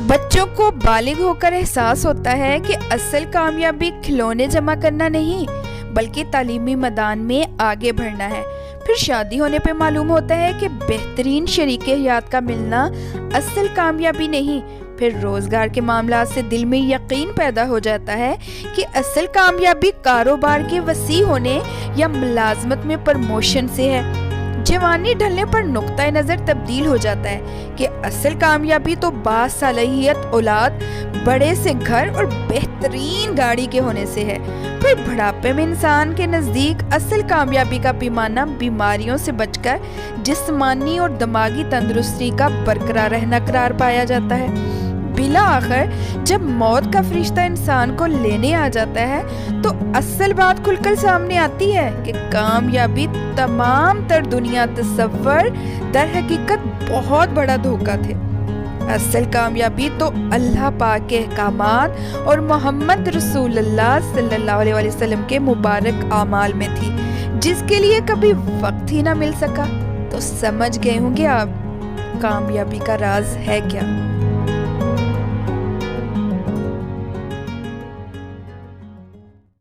بچوں کو بالغ ہو کر احساس ہوتا ہے کہ اصل کامیابی کھلونے جمع کرنا نہیں بلکہ تعلیمی میدان میں آگے بڑھنا ہے۔ پھر شادی ہونے پہ معلوم ہوتا ہے کہ بہترین شریک حیات کا ملنا اصل کامیابی نہیں۔ پھر روزگار کے معاملات سے دل میں یقین پیدا ہو جاتا ہے کہ اصل کامیابی کاروبار کے وسیع ہونے یا ملازمت میں پروموشن سے ہے۔ جوانی ڈھلنے پر نقطہ نظر تبدیل ہو جاتا ہے کہ اصل کامیابی تو باصلاحیت اولاد، بڑے سے گھر اور بہترین گاڑی کے ہونے سے ہے۔ پھر بڑھاپے میں انسان کے نزدیک اصل کامیابی کا پیمانہ بیماریوں سے بچ کر جسمانی اور دماغی تندرستی کا برقرار رہنا قرار پایا جاتا ہے۔ بالآخر جب موت کا فرشتہ انسان کو لینے آ جاتا ہے تو اصل بات کھل کر سامنے آتی ہے کہ کامیابی تمام تر دنیا تصور در حقیقت بہت بڑا دھوکہ تھے۔ اصل کامیابی تو اللہ پاک کے احکامات اور محمد رسول اللہ صلی اللہ علیہ وسلم کے مبارک اعمال میں تھی، جس کے لیے کبھی وقت ہی نہ مل سکا۔ تو سمجھ گئے ہوں گے آپ کامیابی کا راز ہے کیا۔